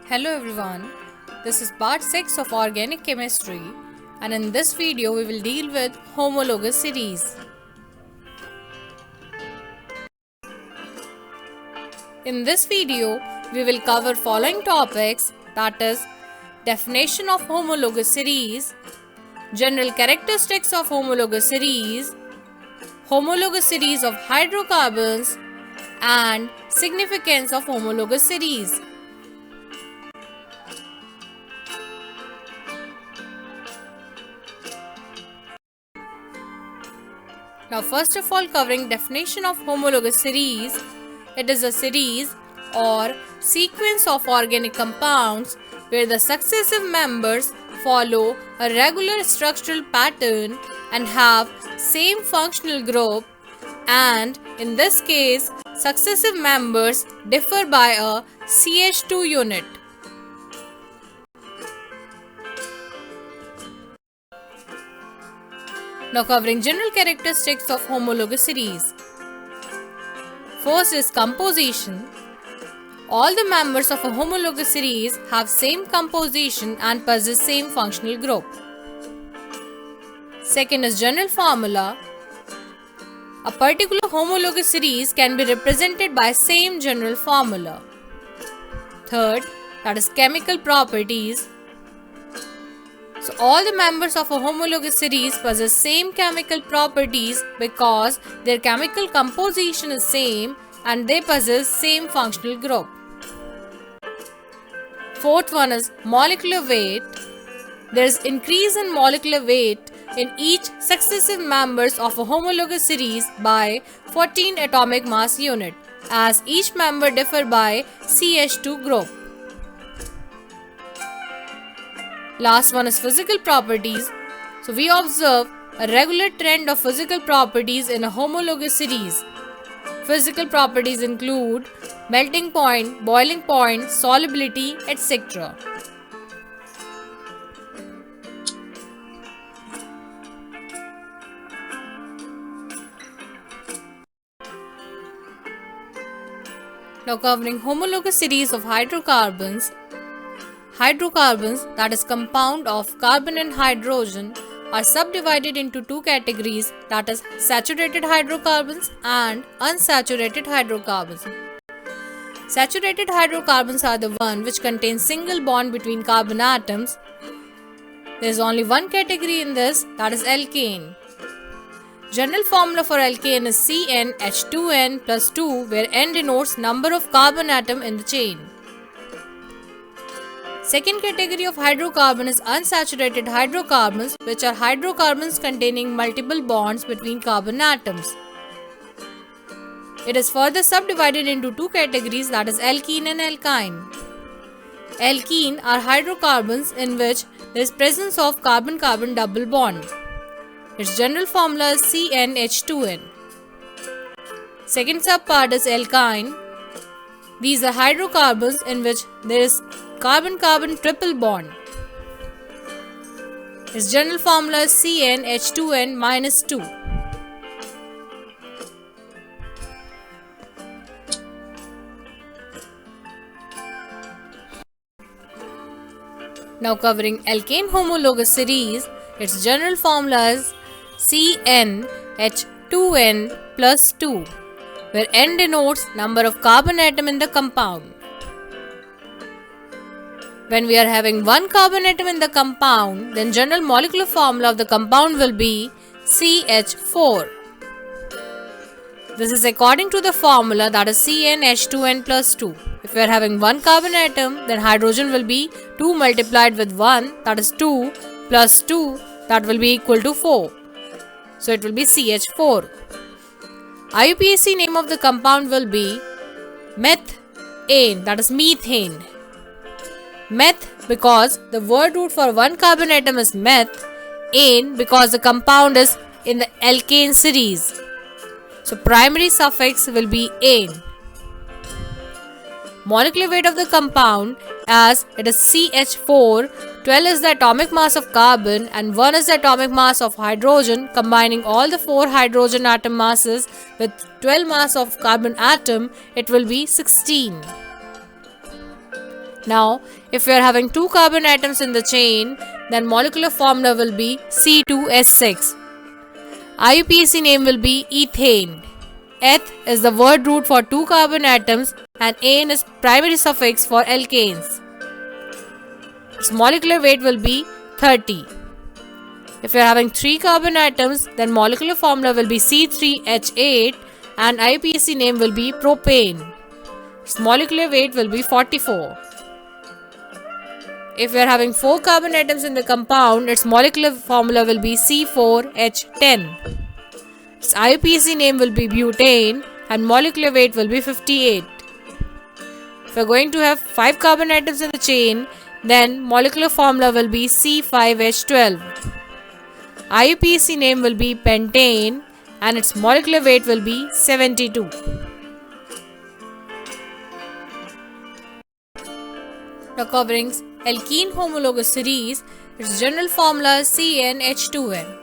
Hello everyone, this is part 6 of organic chemistry, and in this video we will deal with homologous series. In this video we will cover following topics, that is definition of homologous series, general characteristics of homologous series of hydrocarbons, and significance of homologous series. Now first of all, covering definition of homologous series, it is a series or sequence of organic compounds where the successive members follow a regular structural pattern and have same functional group, and in this case successive members differ by a CH2 unit. Now covering general characteristics of homologous series. First is composition. All the members of a homologous series have same composition and possess same functional group. Second is general formula. A particular homologous series can be represented by same general formula. Third, that is chemical properties. So all the members of a homologous series possess same chemical properties because their chemical composition is same and they possess same functional group. Fourth one is molecular weight. There is increase in molecular weight in each successive members of a homologous series by 14 atomic mass unit as each member differ by CH2 group. Last one is physical properties. So we observe a regular trend of physical properties in a homologous series. Physical properties include melting point, boiling point, solubility, etc. Now covering homologous series of hydrocarbons. Hydrocarbons, that is compound of carbon and hydrogen, are subdivided into two categories, that is saturated hydrocarbons and unsaturated hydrocarbons. Saturated hydrocarbons are the one which contain single bond between carbon atoms. There is only one category in this, that is alkane. General formula for alkane is CnH2n plus 2, where n denotes number of carbon atom in the chain. Second category of hydrocarbon is unsaturated hydrocarbons, which are hydrocarbons containing multiple bonds between carbon atoms. It is further subdivided into two categories, that is alkene and alkyne. Alkene are hydrocarbons in which there is presence of carbon-carbon double bond. Its general formula is CnH2n. Second subpart is alkyne. These are hydrocarbons in which there is carbon-carbon triple bond. Its general formula is CnH2n minus 2. Now covering alkane homologous series, its general formula is CnH2n plus 2, where n denotes number of carbon atom in the compound. When we are having one carbon atom in the compound, then general molecular formula of the compound will be CH4. This is according to the formula, that is CnH2n plus 2. If we are having one carbon atom, then hydrogen will be 2 multiplied with 1, that is 2 plus 2, that will be equal to 4. So it will be CH4. IUPAC name of the compound will be methane, that is methane. Meth because the word root for one carbon atom is meth, ane because the compound is in the alkane series. So primary suffix will be ane. Molecular weight of the compound, as it is CH4, 12 is the atomic mass of carbon and 1 is the atomic mass of hydrogen. Combining all the 4 hydrogen atom masses with 12 mass of carbon atom, it will be 16. Now, if we are having 2 carbon atoms in the chain, then molecular formula will be C2H6. IUPAC name will be ethane. Eth is the word root for 2 carbon atoms and ane is primary suffix for alkanes. Its molecular weight will be 30. If you are having 3 carbon atoms, then molecular formula will be C3H8 and IUPAC name will be propane. Its molecular weight will be 44. If we are having 4 carbon atoms in the compound, its molecular formula will be C4H10. Its IUPAC name will be butane and molecular weight will be 58. If we are going to have 5 carbon atoms in the chain, then molecular formula will be C5H12. IUPAC name will be pentane and its molecular weight will be 72. Now covering alkene homologous series, its general formula is CnH2n.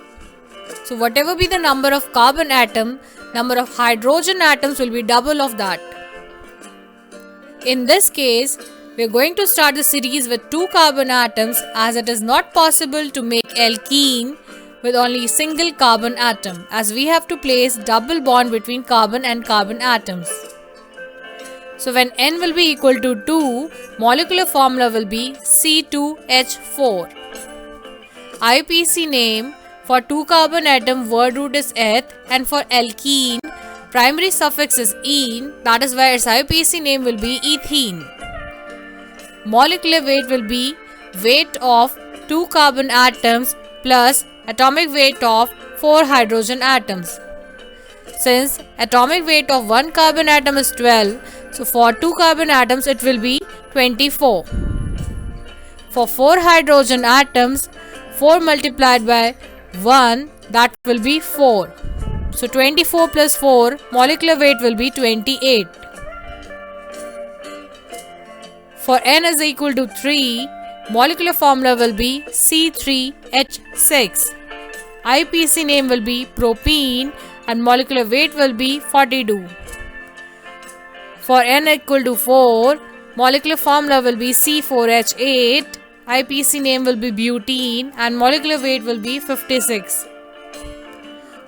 So whatever be the number of carbon atom, number of hydrogen atoms will be double of that. In this case, we are going to start the series with 2 carbon atoms as it is not possible to make alkene with only single carbon atom as we have to place double bond between carbon and carbon atoms. So when N will be equal to 2, molecular formula will be C2H4. IUPAC name for 2 carbon atom word root is eth and for alkene primary suffix is ene, that is why its IUPAC name will be ethene. Molecular weight will be weight of 2 carbon atoms plus atomic weight of 4 hydrogen atoms. Since atomic weight of 1 carbon atom is 12, so for 2 carbon atoms it will be 24. For 4 hydrogen atoms, 4 multiplied by 1, that will be 4. So 24 plus 4, molecular weight will be 28. For N is equal to 3, molecular formula will be C3H6. IUPAC name will be propene and molecular weight will be 42. For N equal to 4, molecular formula will be C4H8, IUPAC name will be butene and molecular weight will be 56.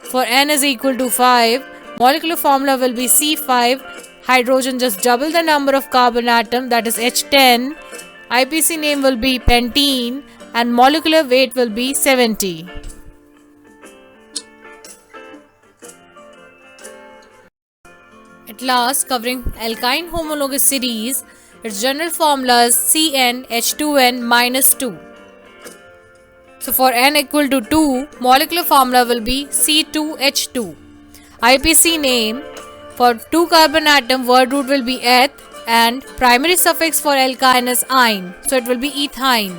For N is equal to 5, molecular formula will be C5, hydrogen just double the number of carbon atom, that is H10, IUPAC name will be pentene and molecular weight will be 70. At last, covering alkyne homologous series, its general formula is CnH2n-2. So for N equal to 2, molecular formula will be C2H2. IUPAC name for 2 carbon atom word root will be eth and primary suffix for alkyne is ine, so it will be ethyne.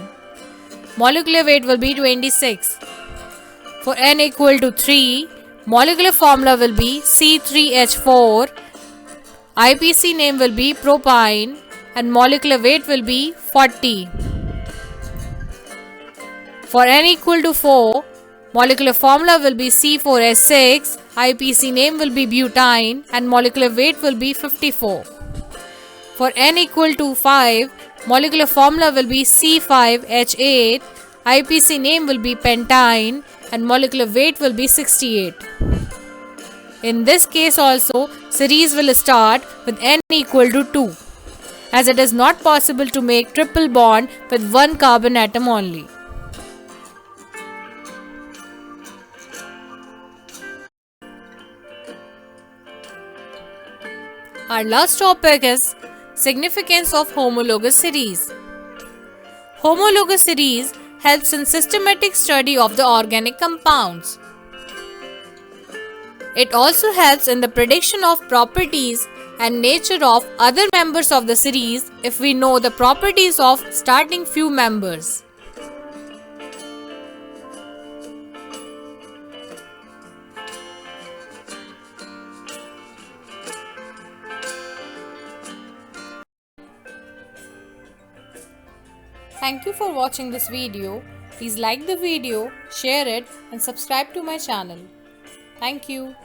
Molecular weight will be 26. For N equal to 3, molecular formula will be C3H4. IUPAC name will be propyne and molecular weight will be 40. For N equal to 4, molecular formula will be C4H6, IUPAC name will be butane and molecular weight will be 54. For N equal to 5, molecular formula will be C5H8, IUPAC name will be pentane and molecular weight will be 68. In this case also, series will start with N equal to 2, as it is not possible to make triple bond with 1 carbon atom only. Our last topic is significance of homologous series. Homologous series helps in systematic study of the organic compounds. It also helps in the prediction of properties and nature of other members of the series if we know the properties of starting few members. Thank you for watching this video. Please like the video, share it and subscribe to my channel. Thank you.